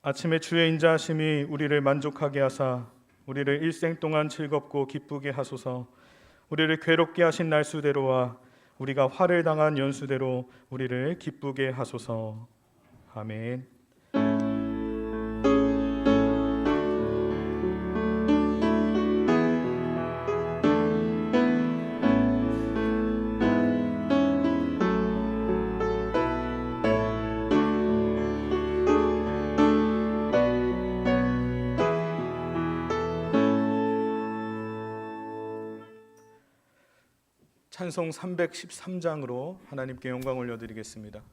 아침에 주의 인자하심이 우리를 만족하게 하사 우리를 일생 동안 즐겁고 기쁘게 하소서. 우리를 괴롭게 하신 날수대로와 우리가 화를 당한 연수대로 우리를 기쁘게 하소서. 아멘. 찬송 313장으로 하나님께 영광 올려드리겠습니다.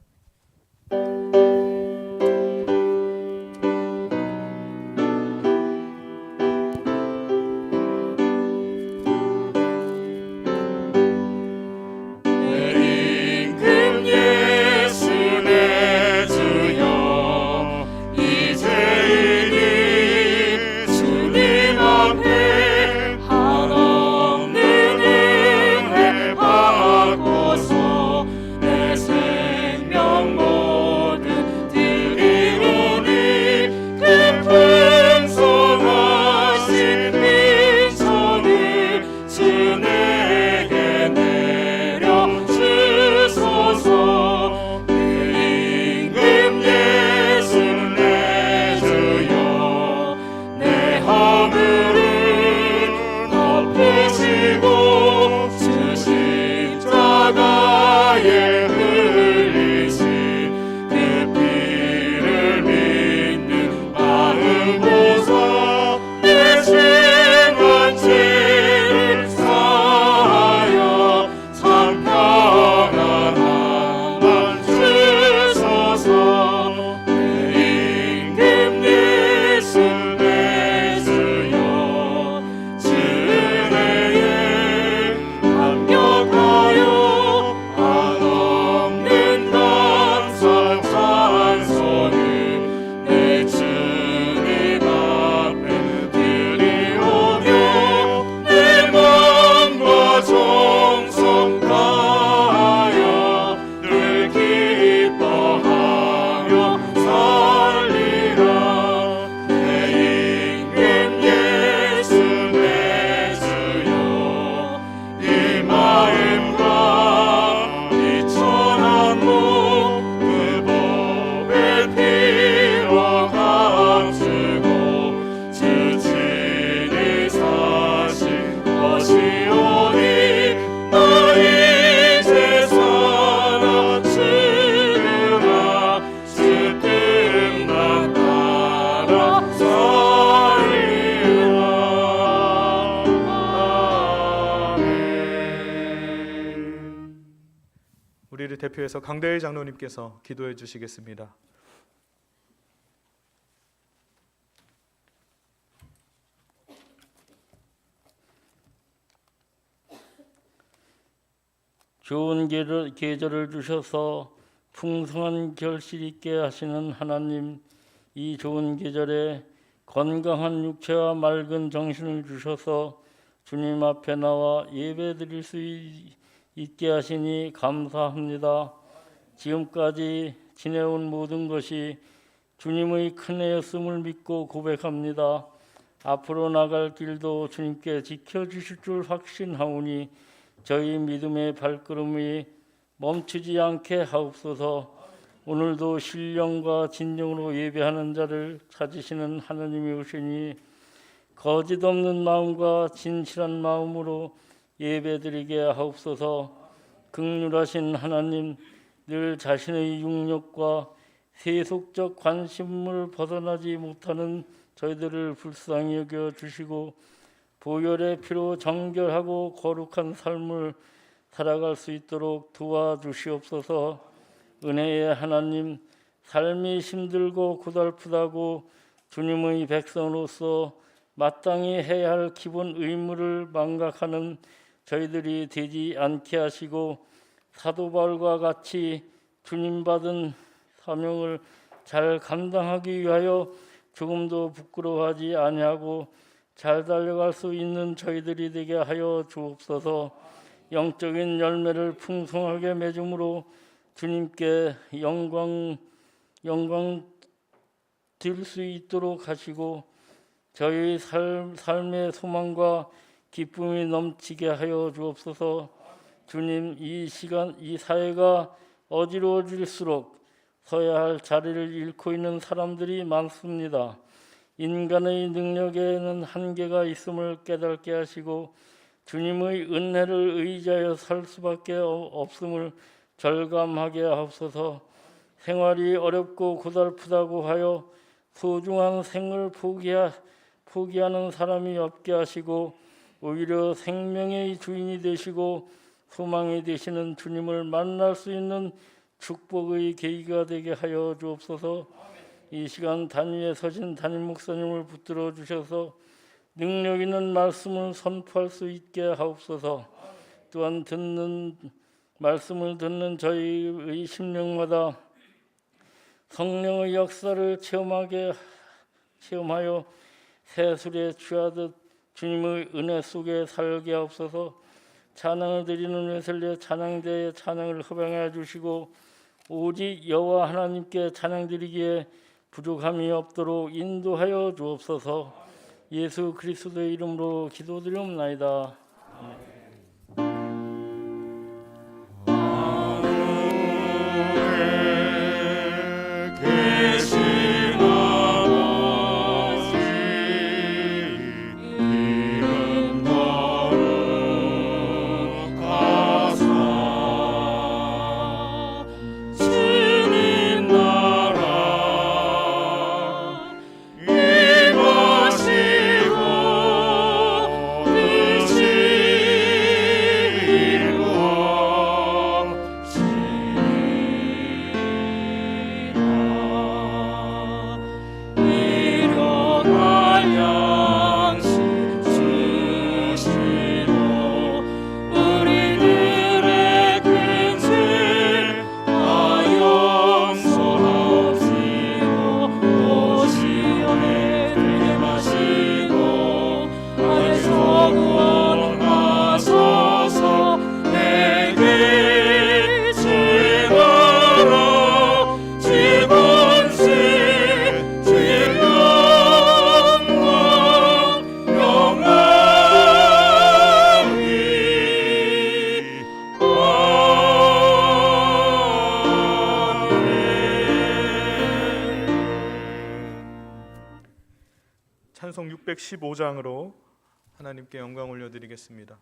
우리를 대표해서 강대일 장로님께서 기도해 주시겠습니다. 좋은 계절을 주셔서 풍성한 결실 있게 하시는 하나님, 이 좋은 계절에 건강한 육체와 맑은 정신을 주셔서 주님 앞에 나와 예배드릴 수 있게 하시니 감사합니다. 지금까지 지내온 모든 것이 주님의 큰 애였음을 믿고 고백합니다. 앞으로 나갈 길도 주님께 지켜주실 줄 확신하오니 저희 믿음의 발걸음이 멈추지 않게 하옵소서. 오늘도 신령과 진정으로 예배하는 자를 찾으시는 하나님이 오시니 거짓 없는 마음과 진실한 마음으로 예배드리게 하옵소서. 긍휼하신 하나님, 늘 자신의 육력과 세속적 관심을 벗어나지 못하는 저희들을 불쌍히 여겨 주시고 보혈의 피로 정결하고 거룩한 삶을 살아갈 수 있도록 도와주시옵소서. 은혜의 하나님, 삶이 힘들고 고달프다고 주님의 백성으로서 마땅히 해야 할 기본 의무를 망각하는 저희들이 되지 않게 하시고 사도 바울과 같이 주님 받은 사명을 잘 감당하기 위하여 조금도 부끄러워하지 아니하고 잘 달려갈 수 있는 저희들이 되게 하여 주옵소서. 영적인 열매를 풍성하게 맺음으로 주님께 영광 될 수 있도록 하시고 저희 삶의 소망과 기쁨이 넘치게 하여 주옵소서. 주님, 이 시간 이 사회가 어지러워질수록 서야 할 자리를 잃고 있는 사람들이 많습니다. 인간의 능력에는 한계가 있음을 깨닫게 하시고 주님의 은혜를 의지하여 살 수밖에 없음을 절감하게 하옵소서. 생활이 어렵고 고달프다고 하여 소중한 생을 포기하는 사람이 없게 하시고 오히려 생명의 주인이 되시고 소망이 되시는 주님을 만날 수 있는 축복의 계기가 되게 하여 주옵소서. 이 시간 단위에 서신 담임 목사님을 붙들어 주셔서 능력 있는 말씀을 선포할 수 있게 하옵소서. 또한 말씀을 듣는 저희의 심령마다 성령의 역사를 체험하여 새술에 취하듯 주님의 은혜 속에 살게 하옵소서. 찬양을 드리는 웨슬리 찬양대에 찬양을 허락하여 주시고 오직 여호와 하나님께 찬양 드리기에 부족함이 없도록 인도하여 주옵소서. 예수 그리스도의 이름으로 기도드리옵나이다. 찬송 615장으로 하나님께 영광 올려드리겠습니다.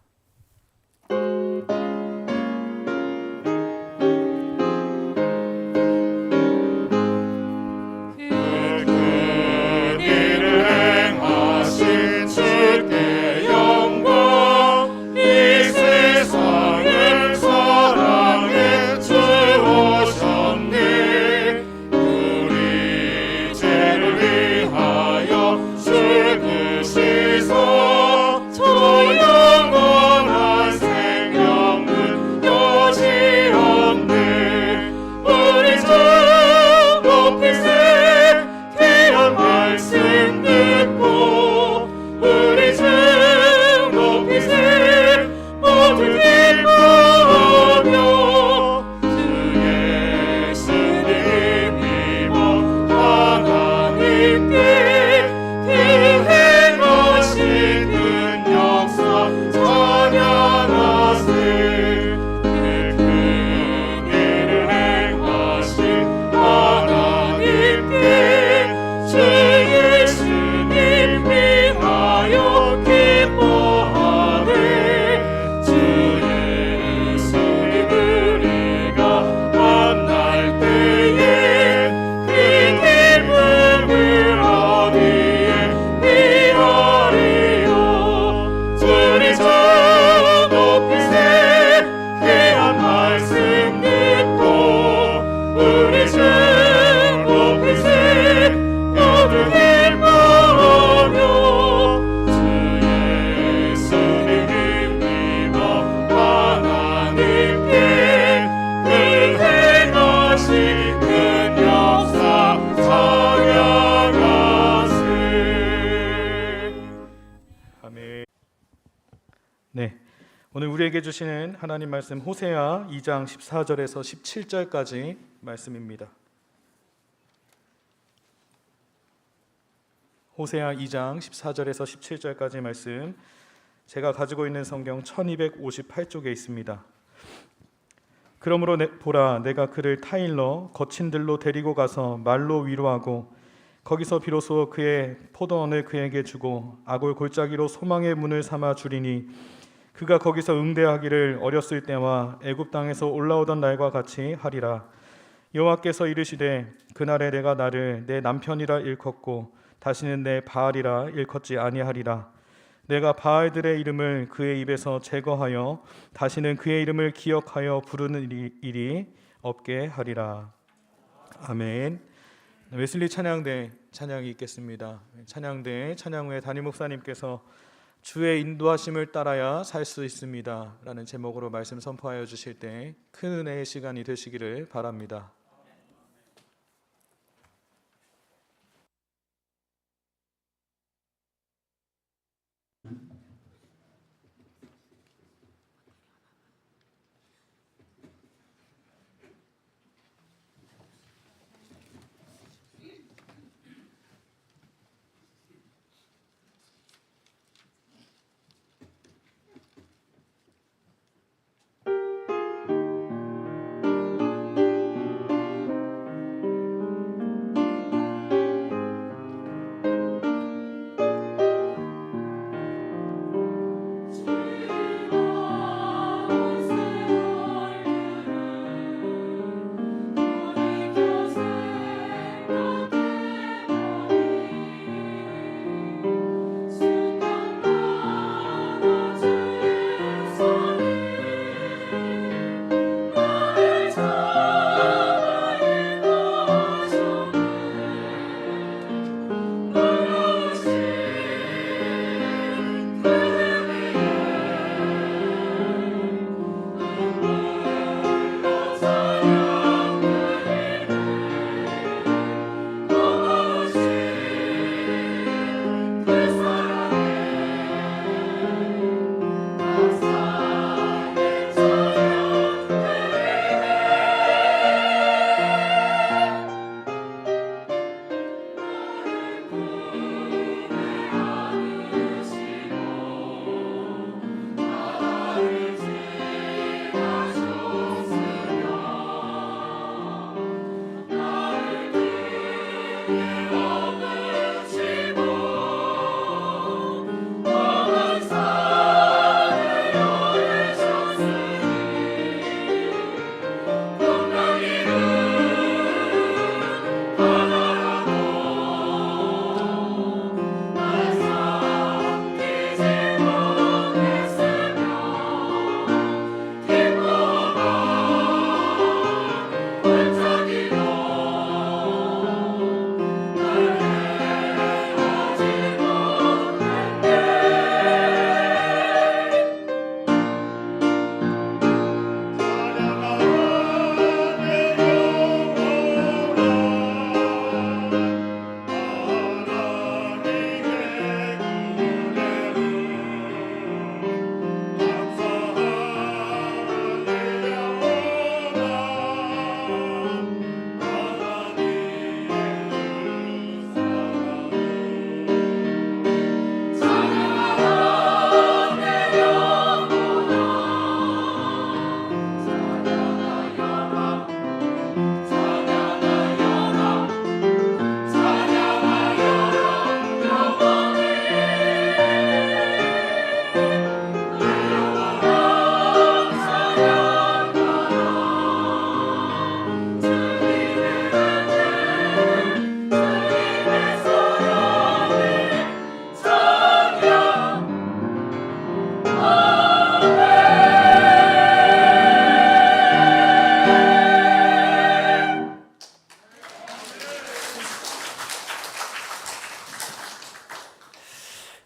오늘 우리에게 주시는 하나님 말씀 호세아 2장 14절에서 17절까지 말씀입니다. 호세아 2장 14절에서 17절까지 말씀, 제가 가지고 있는 성경 1258쪽에 있습니다. 그러므로 보라, 내가 그를 타일러 거친 들로 데리고 가서 말로 위로하고 거기서 비로소 그의 포도원을 그에게 주고 아골 골짜기로 소망의 문을 삼아 주리니 그가 거기서 응대하기를 어렸을 때와 애굽 땅에서 올라오던 날과 같이 하리라. 여호와께서 이르시되 그날에 내가 나를 내 남편이라 일컫고 다시는 내 바알이라 일컫지 아니하리라. 내가 바알들의 이름을 그의 입에서 제거하여 다시는 그의 이름을 기억하여 부르는 일이 없게 하리라. 아멘. 웨슬리 찬양대 찬양이 있겠습니다. 찬양대 찬양 후에 담임 목사님께서 주의 인도하심을 따라야 살 수 있습니다 라는 제목으로 말씀 선포하여 주실 때 큰 은혜의 시간이 되시기를 바랍니다.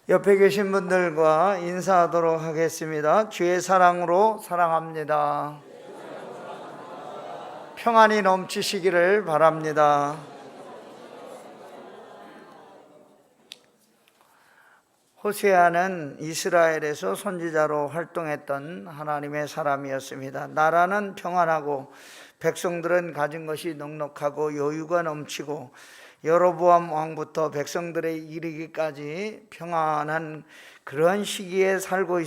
옆에 계신 분들과 인사하도록 하겠습니다. 주의 사랑으로 사랑합니다. 평안이 넘치시기를 바랍니다. 호세아는 이스라엘에서 선지자로 활동했던 하나님의 사람이었습니다. 나라는 평안하고 백성들은 가진 것이 넉넉하고 여유가 넘치고 여로보암 왕부터 백성들에 이르기까지 평안한 그런 시기에 살고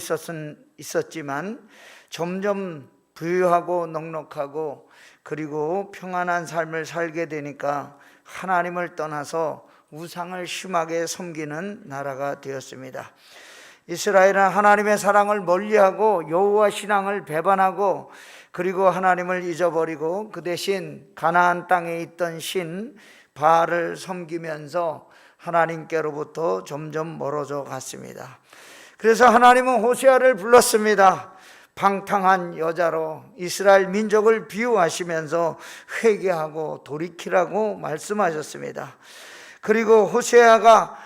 있었지만 점점 부유하고 넉넉하고 그리고 평안한 삶을 살게 되니까 하나님을 떠나서 우상을 심하게 섬기는 나라가 되었습니다. 이스라엘은 하나님의 사랑을 멀리하고 여호와 신앙을 배반하고 그리고 하나님을 잊어버리고 그 대신 가나안 땅에 있던 신 바알을 섬기면서 하나님께로부터 점점 멀어져 갔습니다. 그래서 하나님은 호세아를 불렀습니다. 방탕한 여자로 이스라엘 민족을 비유하시면서 회개하고 돌이키라고 말씀하셨습니다. 그리고 호세아가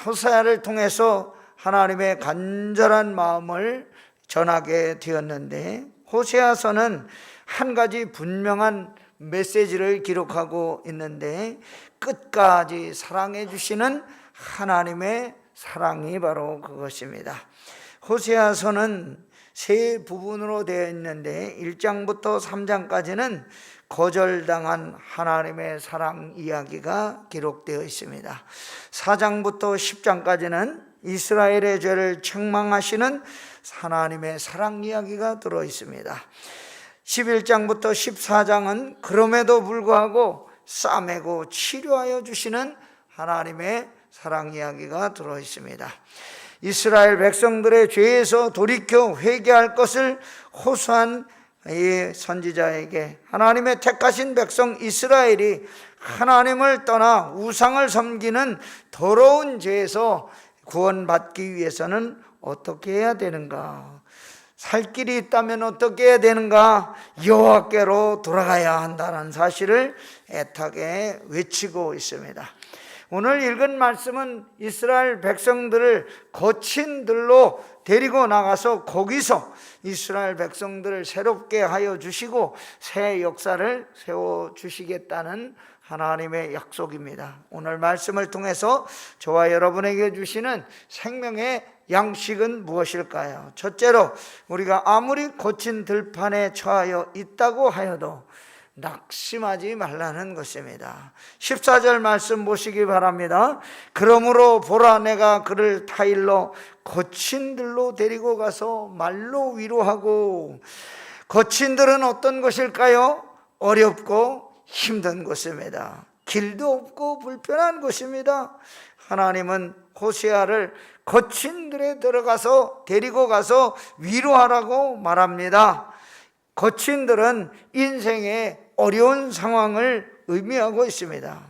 호세아를 통해서 하나님의 간절한 마음을 전하게 되었는데, 호세아서는 한 가지 분명한 메시지를 기록하고 있는데 끝까지 사랑해 주시는 하나님의 사랑이 바로 그것입니다. 호세아서는 세 부분으로 되어 있는데 1장부터 3장까지는 거절당한 하나님의 사랑 이야기가 기록되어 있습니다. 4장부터 10장까지는 이스라엘의 죄를 책망하시는 하나님의 사랑 이야기가 들어 있습니다. 11장부터 14장은 그럼에도 불구하고 싸매고 치료하여 주시는 하나님의 사랑 이야기가 들어 있습니다. 이스라엘 백성들의 죄에서 돌이켜 회개할 것을 호소한 이 선지자에게 하나님의 택하신 백성 이스라엘이 하나님을 떠나 우상을 섬기는 더러운 죄에서 구원받기 위해서는 어떻게 해야 되는가? 살 길이 있다면 어떻게 해야 되는가? 여호와께로 돌아가야 한다는 사실을 애타게 외치고 있습니다. 오늘 읽은 말씀은 이스라엘 백성들을 거친 들로 데리고 나가서 거기서 이스라엘 백성들을 새롭게 하여 주시고 새 역사를 세워주시겠다는 하나님의 약속입니다. 오늘 말씀을 통해서 저와 여러분에게 주시는 생명의 양식은 무엇일까요? 첫째로, 우리가 아무리 거친 들판에 처하여 있다고 하여도 낙심하지 말라는 것입니다. 14절 말씀 보시기 바랍니다. 그러므로 보라, 내가 그를 타일로 거친 들로 데리고 가서 말로 위로하고. 거친 들은 어떤 것일까요? 어렵고 힘든 것입니다. 길도 없고 불편한 것입니다. 하나님은 호세아를 거친 들에 들어가서 데리고 가서 위로하라고 말합니다. 거친 들은 인생의 어려운 상황을 의미하고 있습니다.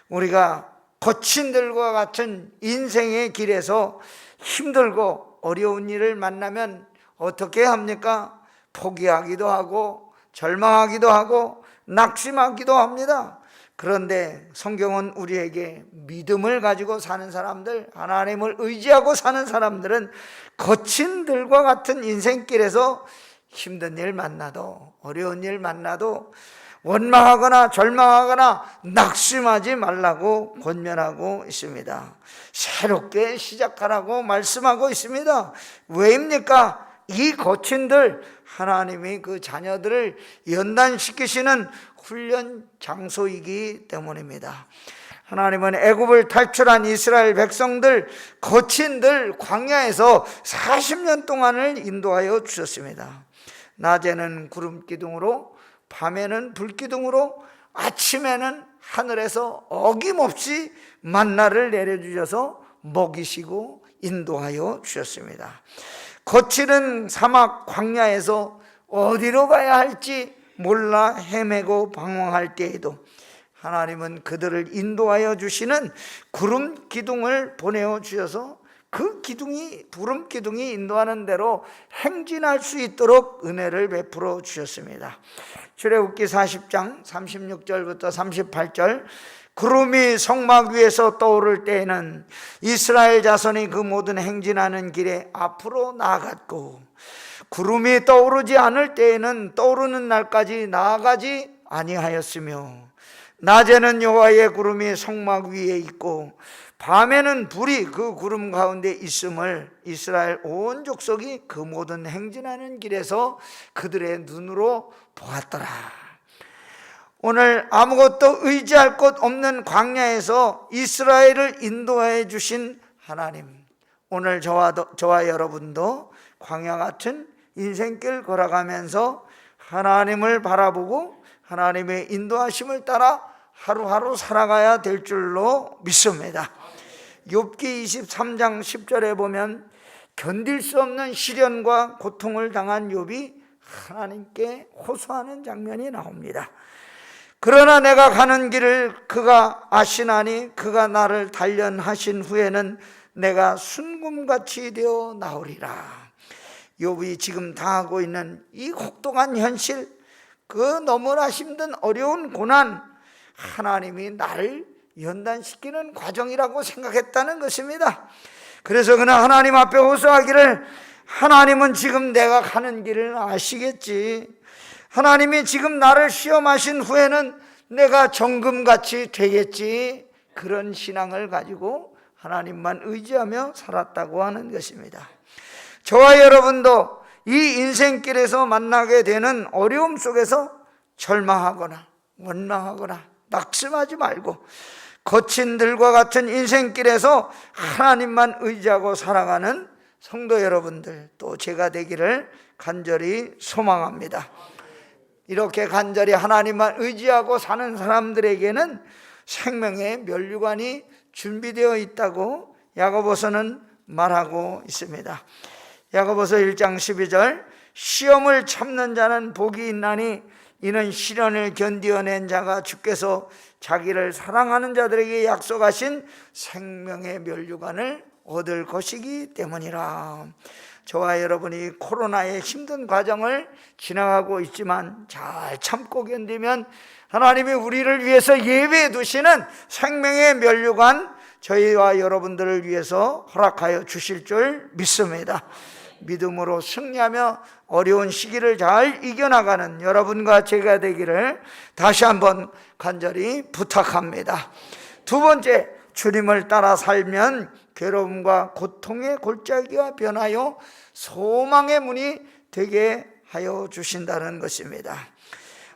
우리가 거친 들과 같은 인생의 길에서 힘들고 어려운 일을 만나면 어떻게 합니까? 포기하기도 하고 절망하기도 하고 낙심하기도 합니다. 그런데 성경은 우리에게 믿음을 가지고 사는 사람들, 하나님을 의지하고 사는 사람들은 거친 들과 같은 인생길에서 힘든 일 만나도, 어려운 일 만나도 원망하거나 절망하거나 낙심하지 말라고 권면하고 있습니다. 새롭게 시작하라고 말씀하고 있습니다. 왜입니까? 이 거친들, 하나님이 그 자녀들을 연단시키시는 훈련 장소이기 때문입니다. 하나님은 애굽을 탈출한 이스라엘 백성들, 거친들 광야에서 40년 동안을 인도하여 주셨습니다. 낮에는 구름 기둥으로, 밤에는 불 기둥으로, 아침에는 하늘에서 어김없이 만나를 내려주셔서 먹이시고 인도하여 주셨습니다. 거칠은 사막 광야에서 어디로 가야 할지 몰라 헤매고 방황할 때에도 하나님은 그들을 인도하여 주시는 구름 기둥을 보내어 주셔서 그 기둥이, 구름 기둥이 인도하는 대로 행진할 수 있도록 은혜를 베풀어 주셨습니다. 출애굽기 40장 36절부터 38절, 구름이 성막 위에서 떠오를 때에는 이스라엘 자손이 그 모든 행진하는 길에 앞으로 나아갔고, 구름이 떠오르지 않을 때에는 떠오르는 날까지 나아가지 아니하였으며, 낮에는 여호와의 구름이 성막 위에 있고 밤에는 불이 그 구름 가운데 있음을 이스라엘 온 족속이 그 모든 행진하는 길에서 그들의 눈으로 보았더라. 오늘 아무것도 의지할 곳 없는 광야에서 이스라엘을 인도해 주신 하나님, 오늘 저와 여러분도 광야 같은 인생길 걸어가면서 하나님을 바라보고 하나님의 인도하심을 따라 하루하루 살아가야 될 줄로 믿습니다. 욥기 23장 10절에 보면 견딜 수 없는 시련과 고통을 당한 욥이 하나님께 호소하는 장면이 나옵니다. 그러나 내가 가는 길을 그가 아시나니 그가 나를 단련하신 후에는 내가 순금같이 되어 나오리라. 욥이 지금 당하고 있는 이 혹독한 현실, 그 너무나 힘든 어려운 고난, 하나님이 나를 연단시키는 과정이라고 생각했다는 것입니다. 그래서 그는 하나님 앞에 호소하기를, 하나님은 지금 내가 가는 길을 아시겠지. 하나님이 지금 나를 시험하신 후에는 내가 정금같이 되겠지. 그런 신앙을 가지고 하나님만 의지하며 살았다고 하는 것입니다. 저와 여러분도 이 인생길에서 만나게 되는 어려움 속에서 절망하거나 원망하거나 낙심하지 말고 거친 들과 같은 인생길에서 하나님만 의지하고 살아가는 성도 여러분들, 또 제가 되기를 간절히 소망합니다. 이렇게 간절히 하나님만 의지하고 사는 사람들에게는 생명의 면류관이 준비되어 있다고 야고보서는 말하고 있습니다. 야고보서 1장 12절, 시험을 참는 자는 복이 있나니 이는 시련을 견디어낸 자가 주께서 자기를 사랑하는 자들에게 약속하신 생명의 면류관을 얻을 것이기 때문이라. 저와 여러분이 코로나의 힘든 과정을 지나가고 있지만 잘 참고 견디면 하나님이 우리를 위해서 예배해 두시는 생명의 면류관, 저희와 여러분들을 위해서 허락하여 주실 줄 믿습니다. 믿음으로 승리하며 어려운 시기를 잘 이겨나가는 여러분과 제가 되기를 다시 한번 간절히 부탁합니다. 두 번째, 주님을 따라 살면 괴로움과 고통의 골짜기가 변하여 소망의 문이 되게 하여 주신다는 것입니다.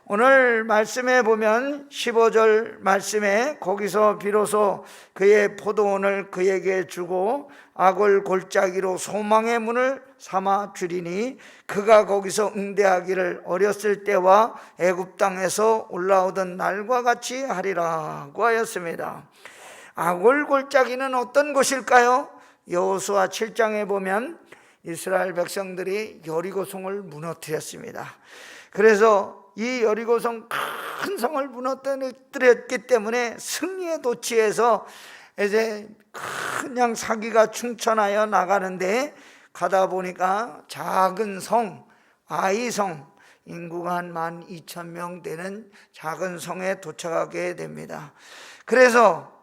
오늘 말씀에 보면 15절 말씀에 거기서 비로소 그의 포도원을 그에게 주고 악을 골짜기로 소망의 문을 삼아 주리니 그가 거기서 응대하기를 어렸을 때와 애굽 땅에서 올라오던 날과 같이 하리라고 하였습니다. 악을 골짜기는 어떤 곳일까요? 여호수아 7장에 보면 이스라엘 백성들이 여리고성을 무너뜨렸습니다. 그래서 이 여리고성 큰 성을 무너뜨렸기 때문에 승리의 도취에서 이제 그냥 사기가 충천하여 나가는데, 가다 보니까 작은 성 아이성, 인구가 한 12,000명 되는 작은 성에 도착하게 됩니다. 그래서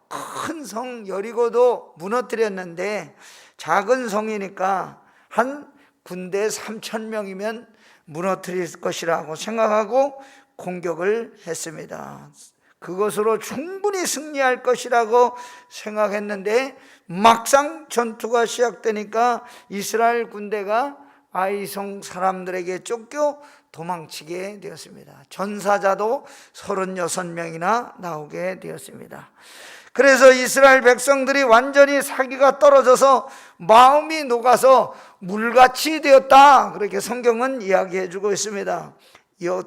큰 성 여리고도 무너뜨렸는데 작은 성이니까 한 군대 3,000명이면 무너뜨릴 것이라고 생각하고 공격을 했습니다. 그것으로 충분히 승리할 것이라고 생각했는데 막상 전투가 시작되니까 이스라엘 군대가 아이성 사람들에게 쫓겨 도망치게 되었습니다. 전사자도 36명이나 나오게 되었습니다. 그래서 이스라엘 백성들이 완전히 사기가 떨어져서 마음이 녹아서 물같이 되었다, 그렇게 성경은 이야기해 주고 있습니다.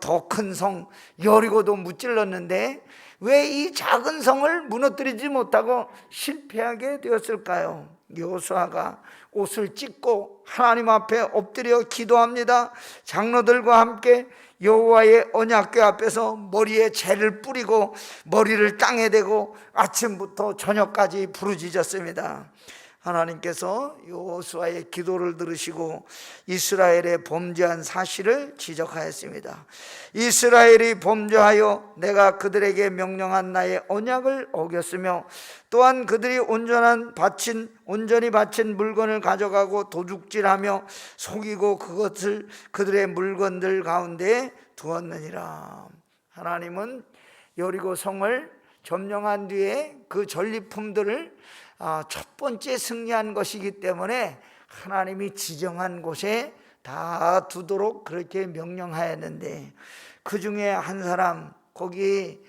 더 큰 성 여리고도 무찔렀는데 왜 이 작은 성을 무너뜨리지 못하고 실패하게 되었을까요? 여호수아가 옷을 찢고 하나님 앞에 엎드려 기도합니다. 장로들과 함께 여호와의 언약궤 앞에서 머리에 재를 뿌리고 머리를 땅에 대고 아침부터 저녁까지 부르짖었습니다. 하나님께서 여호수아의 기도를 들으시고 이스라엘의 범죄한 사실을 지적하였습니다. 이스라엘이 범죄하여 내가 그들에게 명령한 나의 언약을 어겼으며 또한 그들이 온전히 바친 물건을 가져가고 도둑질하며 속이고 그것을 그들의 물건들 가운데 두었느니라. 하나님은 여리고 성을 점령한 뒤에 그 전리품들을 첫 번째 승리한 것이기 때문에 하나님이 지정한 곳에 다 두도록 그렇게 명령하였는데, 그 중에 한 사람 거기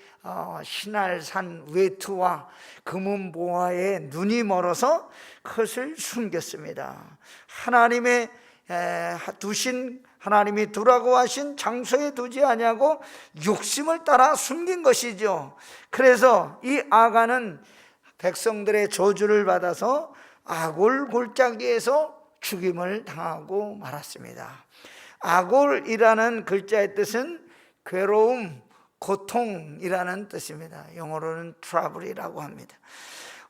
신할산 외투와 금은 보화에 눈이 멀어서 그것을 숨겼습니다. 하나님의 두신, 하나님이 두라고 하신 장소에 두지 아니하고 욕심을 따라 숨긴 것이죠. 그래서 이 아간은 백성들의 저주를 받아서 아골 골짜기에서 죽임을 당하고 말았습니다. 아골이라는 글자의 뜻은 괴로움, 고통이라는 뜻입니다. 영어로는 trouble이라고 합니다.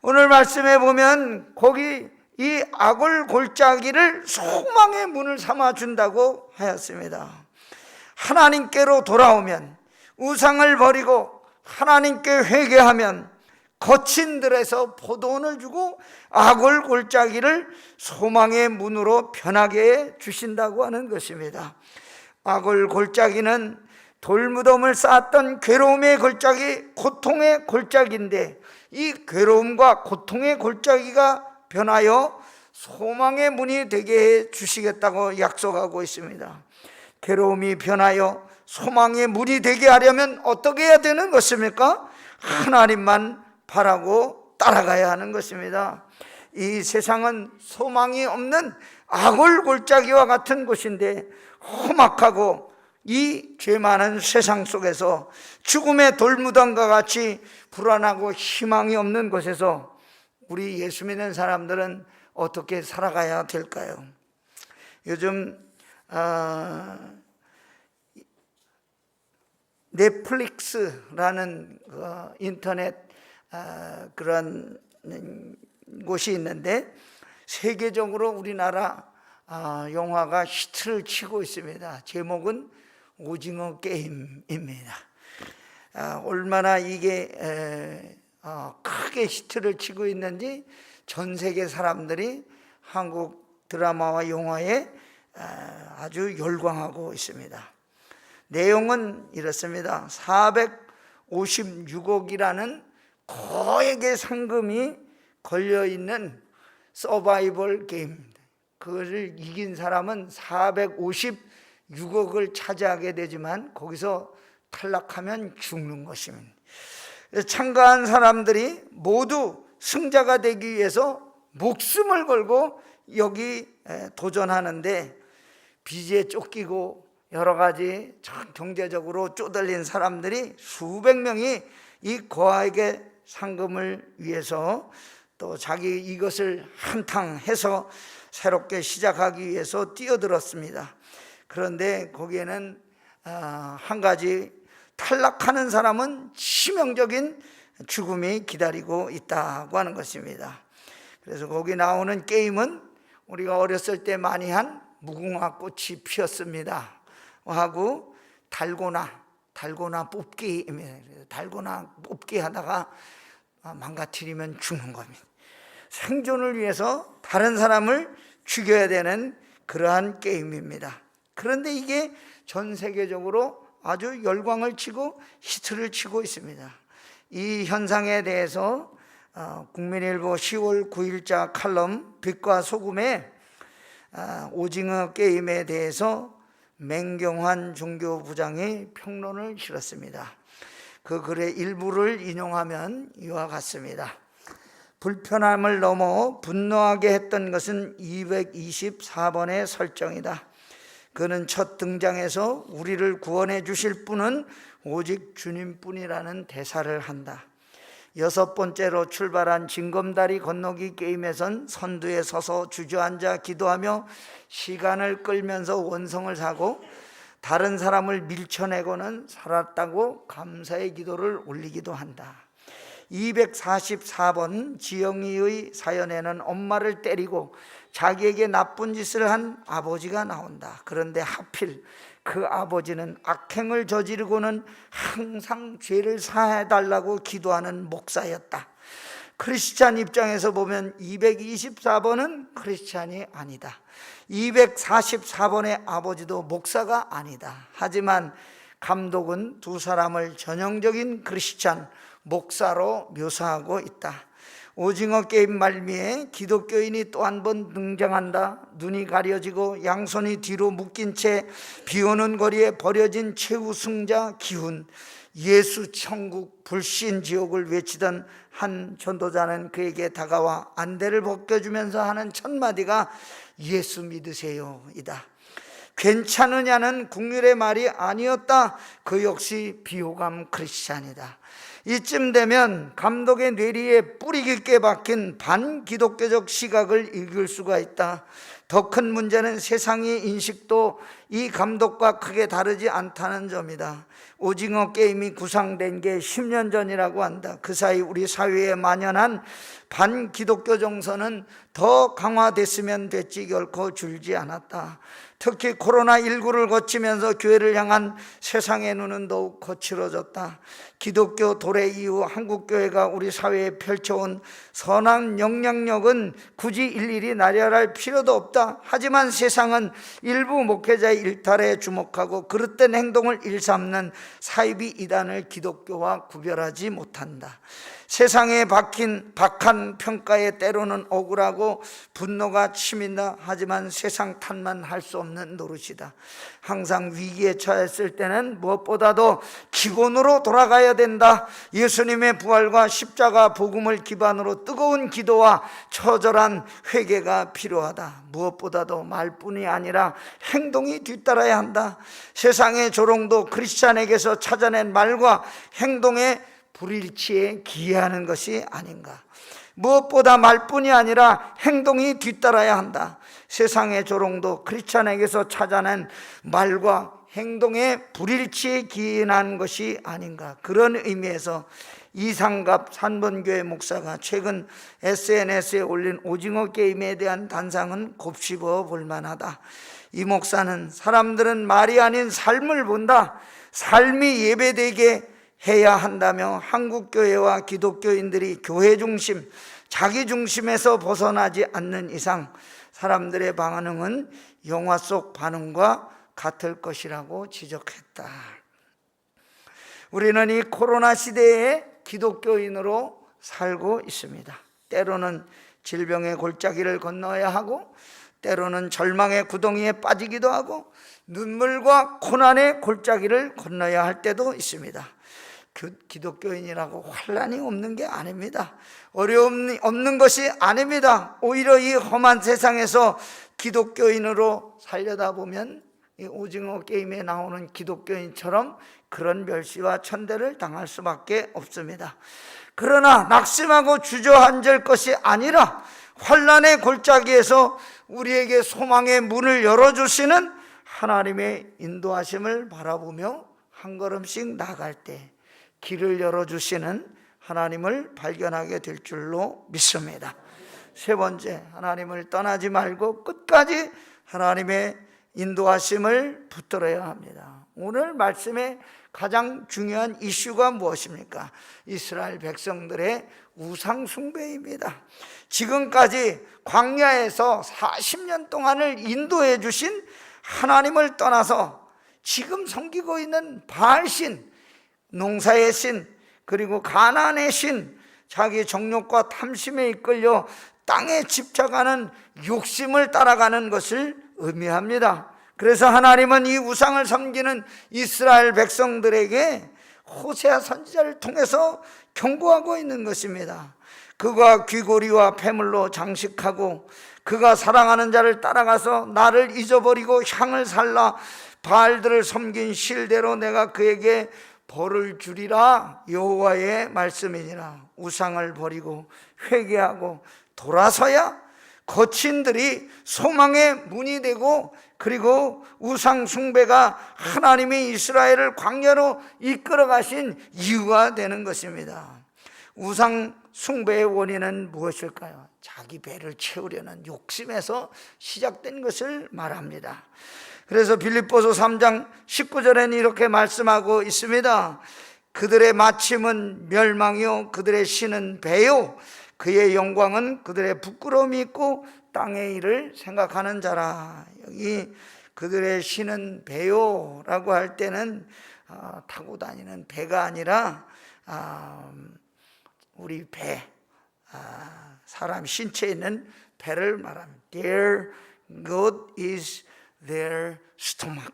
오늘 말씀에 보면 거기 이 아골 골짜기를 소망의 문을 삼아 준다고 하였습니다. 하나님께로 돌아오면, 우상을 버리고 하나님께 회개하면 거친 들에서 포도원을 주고 아골 골짜기를 소망의 문으로 변하게 해 주신다고 하는 것입니다. 아골 골짜기는 돌무덤을 쌓았던 괴로움의 골짜기, 고통의 골짜기인데 이 괴로움과 고통의 골짜기가 변하여 소망의 문이 되게 해 주시겠다고 약속하고 있습니다. 괴로움이 변하여 소망의 문이 되게 하려면 어떻게 해야 되는 것입니까? 하나님만 바라고 따라가야 하는 것입니다. 이 세상은 소망이 없는 아골 골짜기와 같은 곳인데, 험악하고 이 죄 많은 세상 속에서 죽음의 돌무덤과 같이 불안하고 희망이 없는 곳에서 우리 예수 믿는 사람들은 어떻게 살아가야 될까요? 요즘 넷플릭스라는 인터넷 그런 곳이 있는데 세계적으로 우리나라 영화가 히트를 치고 있습니다. 제목은 오징어 게임입니다. 얼마나 이게 크게 히트를 치고 있는지 전 세계 사람들이 한국 드라마와 영화에 아주 열광하고 있습니다. 내용은 이렇습니다. 456억이라는 거액의 상금이 걸려있는 서바이벌 게임입니다. 그것을 이긴 사람은 456억을 차지하게 되지만 거기서 탈락하면 죽는 것입니다. 참가한 사람들이 모두 승자가 되기 위해서 목숨을 걸고 여기 도전하는데 빚에 쫓기고 여러 가지 경제적으로 쪼들린 사람들이 수백 명이 이 거액의 상금을 위해서 또 자기 이것을 한탕해서 새롭게 시작하기 위해서 뛰어들었습니다. 그런데 거기에는 한 가지, 탈락하는 사람은 치명적인 죽음이 기다리고 있다고 하는 것입니다. 그래서 거기 나오는 게임은 우리가 어렸을 때 많이 한 무궁화 꽃이 피었습니다 하고 달고나 뽑기입니다. 달고나 뽑기 하다가 망가뜨리면 죽는 겁니다. 생존을 위해서 다른 사람을 죽여야 되는 그러한 게임입니다. 그런데 이게 전 세계적으로 아주 열광을 치고 히트를 치고 있습니다. 이 현상에 대해서 국민일보 10월 9일자 칼럼 빛과 소금에 오징어 게임에 대해서 맹경환 종교부장이 평론을 실었습니다. 그 글의 일부를 인용하면 이와 같습니다. 불편함을 넘어 분노하게 했던 것은 224번의 설정이다. 그는 첫 등장에서 우리를 구원해 주실 분은 오직 주님뿐이라는 대사를 한다. 6번째로 출발한 징검다리 건너기 게임에선 선두에 서서 주저앉아 기도하며 시간을 끌면서 원성을 사고 다른 사람을 밀쳐내고는 살았다고 감사의 기도를 올리기도 한다. 244번 지영이의 사연에는 엄마를 때리고 자기에게 나쁜 짓을 한 아버지가 나온다. 그런데 하필 그 아버지는 악행을 저지르고는 항상 죄를 사해달라고 기도하는 목사였다. 크리스찬 입장에서 보면 224번은 크리스찬이 아니다. 244번의 아버지도 목사가 아니다. 하지만 감독은 두 사람을 전형적인 크리스찬 목사로 묘사하고 있다. 오징어 게임 말미에 기독교인이 또 한 번 등장한다. 눈이 가려지고 양손이 뒤로 묶인 채 비오는 거리에 버려진 최우승자 기훈, 예수 천국 불신 지옥을 외치던 한 전도자는 그에게 다가와 안대를 벗겨주면서 하는 첫 마디가 예수 믿으세요 이다. 괜찮으냐는 국률의 말이 아니었다. 그 역시 비호감 크리스찬이다. 이쯤 되면 감독의 뇌리에 뿌리 깊게 박힌 반기독교적 시각을 읽을 수가 있다. 더 큰 문제는 세상의 인식도 이 감독과 크게 다르지 않다는 점이다. 오징어 게임이 구상된 게 10년 전이라고 한다. 그 사이 우리 사회에 만연한 반기독교 정서는 더 강화됐으면 됐지 결코 줄지 않았다. 특히 코로나19를 거치면서 교회를 향한 세상의 눈은 더욱 거칠어졌다. 기독교 도래 이후 한국교회가 우리 사회에 펼쳐온 선한 영향력은 굳이 일일이 나열할 필요도 없다. 하지만 세상은 일부 목회자의 일탈에 주목하고 그릇된 행동을 일삼는 사이비 이단을 기독교와 구별하지 못한다. 세상에 박한 평가에 때로는 억울하고 분노가 치민다. 하지만 세상 탓만 할 수 없는 노릇이다. 항상 위기에 처했을 때는 무엇보다도 기본으로 돌아가야 된다. 예수님의 부활과 십자가 복음을 기반으로 뜨거운 기도와 처절한 회개가 필요하다. 무엇보다도 말뿐이 아니라 행동이 뒤따라야 한다. 세상의 조롱도 크리스찬에게서 찾아낸 말과 행동의 불일치에 기이하는 것이 아닌가. 무엇보다 말뿐이 아니라 행동이 뒤따라야 한다. 세상의 조롱도 크리스찬에게서 찾아낸 말과 행동의 불일치에 기인한 것이 아닌가. 그런 의미에서 이상갑 산본교회 목사가 최근 SNS에 올린 오징어 게임에 대한 단상은 곱씹어 볼 만하다. 이 목사는 사람들은 말이 아닌 삶을 본다. 삶이 예배되게 해야 한다며 한국교회와 기독교인들이 교회 중심, 자기 중심에서 벗어나지 않는 이상 사람들의 반응은 영화 속 반응과 같을 것이라고 지적했다. 우리는 이 코로나 시대에 기독교인으로 살고 있습니다. 때로는 질병의 골짜기를 건너야 하고 때로는 절망의 구덩이에 빠지기도 하고 눈물과 고난의 골짜기를 건너야 할 때도 있습니다. 기독교인이라고 환난이 없는 게 아닙니다. 어려움이 없는 것이 아닙니다. 오히려 이 험한 세상에서 기독교인으로 살려다 보면 이 오징어 게임에 나오는 기독교인처럼 그런 멸시와 천대를 당할 수밖에 없습니다. 그러나 낙심하고 주저앉을 것이 아니라 환난의 골짜기에서 우리에게 소망의 문을 열어주시는 하나님의 인도하심을 바라보며 한 걸음씩 나아갈 때 길을 열어주시는 하나님을 발견하게 될 줄로 믿습니다. 세 번째, 하나님을 떠나지 말고 끝까지 하나님의 인도하심을 붙들어야 합니다. 오늘 말씀의 가장 중요한 이슈가 무엇입니까? 이스라엘 백성들의 우상 숭배입니다. 지금까지 광야에서 40년 동안을 인도해 주신 하나님을 떠나서 지금 섬기고 있는 바알신, 농사의 신, 그리고 가나안의 신, 자기 정욕과 탐심에 이끌려 땅에 집착하는 욕심을 따라가는 것을 의미합니다. 그래서 하나님은 이 우상을 섬기는 이스라엘 백성들에게 호세아 선지자를 통해서 경고하고 있는 것입니다. 그가 귀고리와 폐물로 장식하고 그가 사랑하는 자를 따라가서 나를 잊어버리고 향을 살라 바알들을 섬긴 실대로 내가 그에게 벌을 주리라. 여호와의 말씀이니라. 우상을 버리고 회개하고 돌아서야 거친들이 소망의 문이 되고 그리고 우상 숭배가 하나님이 이스라엘을 광야로 이끌어 가신 이유가 되는 것입니다. 우상 숭배의 원인은 무엇일까요? 자기 배를 채우려는 욕심에서 시작된 것을 말합니다. 그래서 빌립보서 3장 19절에는 이렇게 말씀하고 있습니다. 그들의 마침은 멸망이요 그들의 신은 배요 그의 영광은 그들의 부끄러움이 있고 땅의 일을 생각하는 자라. 여기 그들의 신은 배요라고 할 때는 타고 다니는 배가 아니라 우리 배, 사람 신체에 있는 배를 말합니다. Their God is their stomach.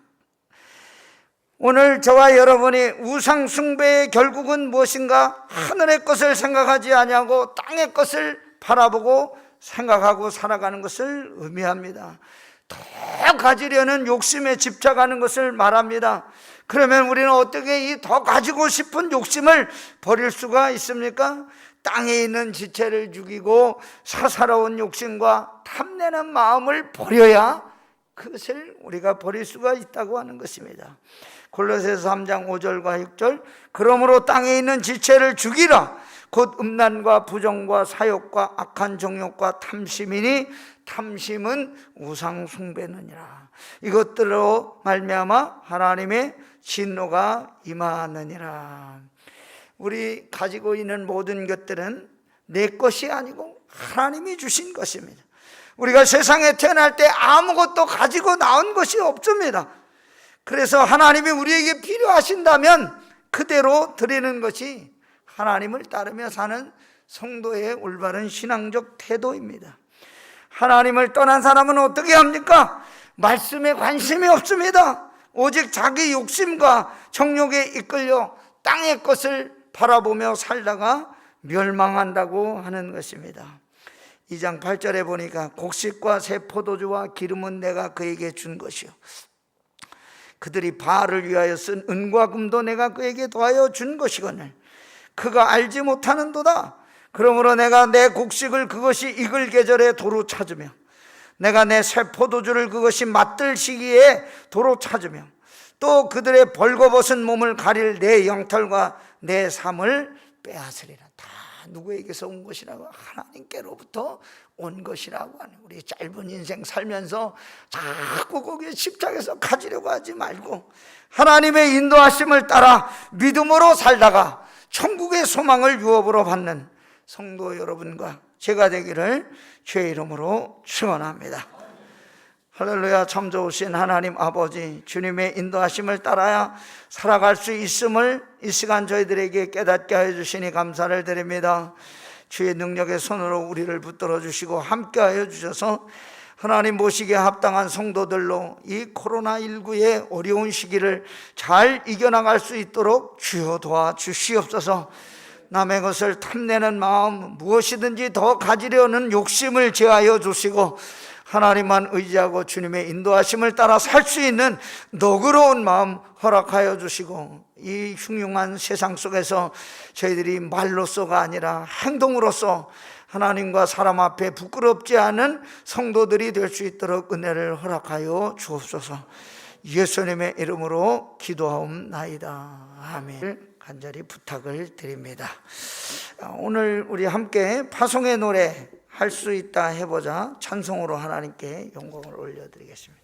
오늘 저와 여러분이 우상 숭배의 결국은 무엇인가? 하늘의 것을 생각하지 아니하고 땅의 것을 바라보고 생각하고 살아가는 것을 의미합니다. 더 가지려는 욕심에 집착하는 것을 말합니다. 그러면 우리는 어떻게 이 더 가지고 싶은 욕심을 버릴 수가 있습니까? 땅에 있는 지체를 죽이고 사사로운 욕심과 탐내는 마음을 버려야 그것을 우리가 버릴 수가 있다고 하는 것입니다. 골로새서 3장 5절과 6절, 그러므로 땅에 있는 지체를 죽이라. 곧 음란과 부정과 사욕과 악한 정욕과 탐심이니 탐심은 우상 숭배느니라. 이것들로 말미암아 하나님의 진노가 임하느니라. 우리 가지고 있는 모든 것들은 내 것이 아니고 하나님이 주신 것입니다. 우리가 세상에 태어날 때 아무것도 가지고 나온 것이 없습니다. 그래서 하나님이 우리에게 필요하신다면 그대로 드리는 것이 하나님을 따르며 사는 성도의 올바른 신앙적 태도입니다. 하나님을 떠난 사람은 어떻게 합니까? 말씀에 관심이 없습니다. 오직 자기 욕심과 정욕에 이끌려 땅의 것을 바라보며 살다가 멸망한다고 하는 것입니다. 2장 8절에 보니까 곡식과 새 포도주와 기름은 내가 그에게 준 것이요 그들이 바알을 위하여 쓴 은과 금도 내가 그에게 더하여 준 것이거늘 그가 알지 못하는도다. 그러므로 내가 내 곡식을 그것이 익을 계절에 도로 찾으며 내가 내 새 포도주를 그것이 맛들 시기에 도로 찾으며 또 그들의 벌거벗은 몸을 가릴 내 영털과 내 삶을 빼앗으리라. 다 누구에게서 온 것이라고? 하나님께로부터 온 것이라고 하는. 우리 짧은 인생 살면서 자꾸 거기에 집착해서 가지려고 하지 말고 하나님의 인도하심을 따라 믿음으로 살다가 천국의 소망을 유업으로 받는 성도 여러분과 제가 되기를 주의 이름으로 축원합니다. 할렐루야. 참 좋으신 하나님 아버지, 주님의 인도하심을 따라야 살아갈 수 있음을 이 시간 저희들에게 깨닫게 하여 주시니 감사를 드립니다. 주의 능력의 손으로 우리를 붙들어 주시고 함께 하여 주셔서 하나님 모시기에 합당한 성도들로 이 코로나19의 어려운 시기를 잘 이겨나갈 수 있도록 주여 도와주시옵소서. 남의 것을 탐내는 마음, 무엇이든지 더 가지려는 욕심을 제하여 주시고 하나님만 의지하고 주님의 인도하심을 따라 살 수 있는 너그러운 마음 허락하여 주시고 이 흉흉한 세상 속에서 저희들이 말로서가 아니라 행동으로서 하나님과 사람 앞에 부끄럽지 않은 성도들이 될 수 있도록 은혜를 허락하여 주옵소서. 예수님의 이름으로 기도하옵나이다. 아멘. 간절히 부탁을 드립니다. 오늘 우리 함께 파송의 노래 할 수 있다 해보자 찬송으로 하나님께 영광을 올려드리겠습니다.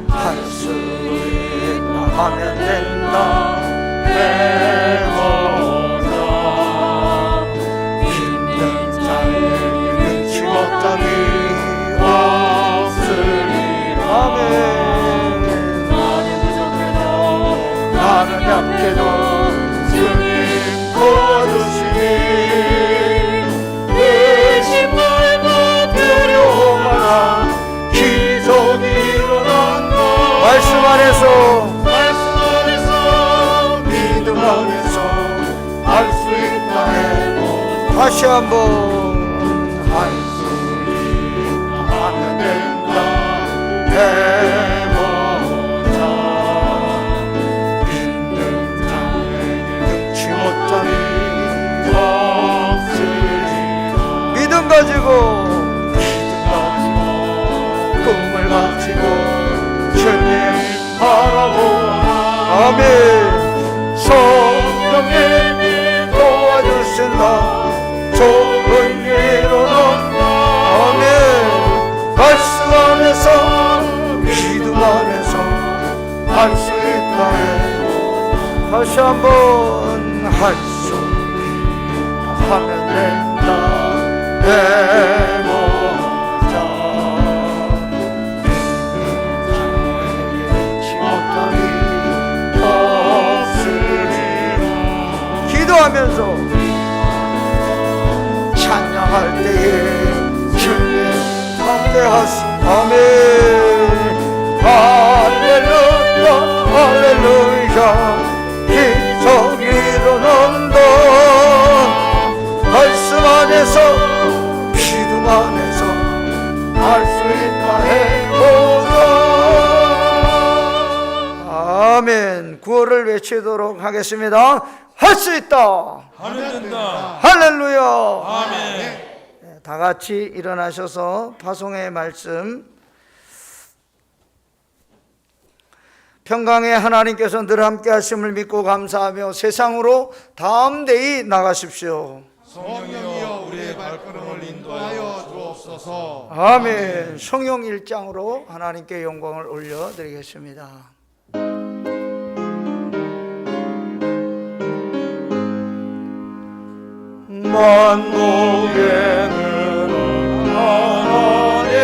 할 수 있다 하면 된다 해보자 힘든 자에게 눈치 못하기 없으리. 아멘. 나는 약해도 주님 도와주시니 의심 말고 두려워 마라. 기적이 일어난다. 말씀 안에서 믿음 안에서 할 수 있다 해보. 다시 한번 할 수 있다 하면 된다 해보자. 믿음 가지고 꿈을 가지고 주님 바라보라. 아멘. 성령님이 도와주신다. 좋은 일 일어난다. 아멘. 말씀 안에서 믿음 안에서 할 수 있다 해. 다시 한번 할 수 하면 된다 해보자. 눈치 못하기 하소. 아멘. 할렐루야 할렐루야. 기적 일어난다. 말씀 안에서 믿음 안에서 할 수 있다 해보자. 아멘. 구호를 외치도록 하겠습니다. 할 수 있다. 하면 된다. 할렐루야. 아멘. 다 같이 일어나셔서 파송의 말씀. 평강의 하나님께서 늘 함께 하심을 믿고 감사하며 세상으로 담대히 나가십시오. 성령이여 우리의 발걸음을 인도하여 주옵소서. 아멘. 성령 1장으로 하나님께 영광을 올려드리겠습니다. 만국에는 하나님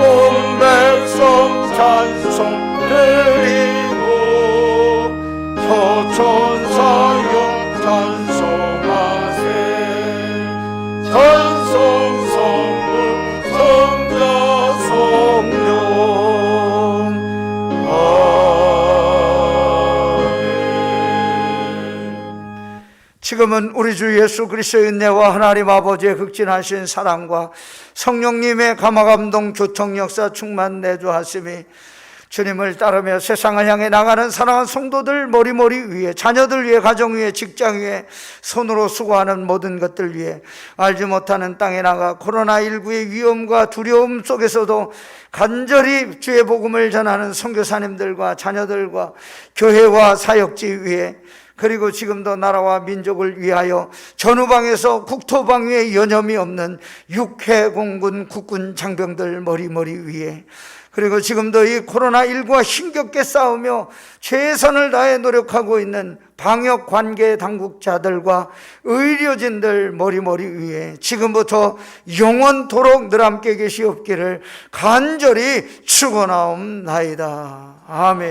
온 백성 찬송 드리고 서천사역 찬송하세. 찬송 성부 성자 성령. 지금은 우리 주 예수 그리스도의 은혜와 하나님 아버지의 극진하신 사랑과 성령님의 감화감동 교통 역사 충만 내주하심이 주님을 따르며 세상을 향해 나가는 사랑하는 성도들 머리머리 위에, 자녀들 위에, 가정 위에, 직장 위에, 손으로 수고하는 모든 것들 위에, 알지 못하는 땅에 나가 코로나19의 위험과 두려움 속에서도 간절히 주의 복음을 전하는 선교사님들과 자녀들과 교회와 사역지 위에, 그리고 지금도 나라와 민족을 위하여 전후방에서 국토방위에 여념이 없는 육해공군 국군 장병들 머리머리 위에, 그리고 지금도 이 코로나19와 힘겹게 싸우며 최선을 다해 노력하고 있는 방역관계 당국자들과 의료진들 머리머리 위에 지금부터 영원토록 늘 함께 계시옵기를 간절히 축원하옵나이다. 아멘.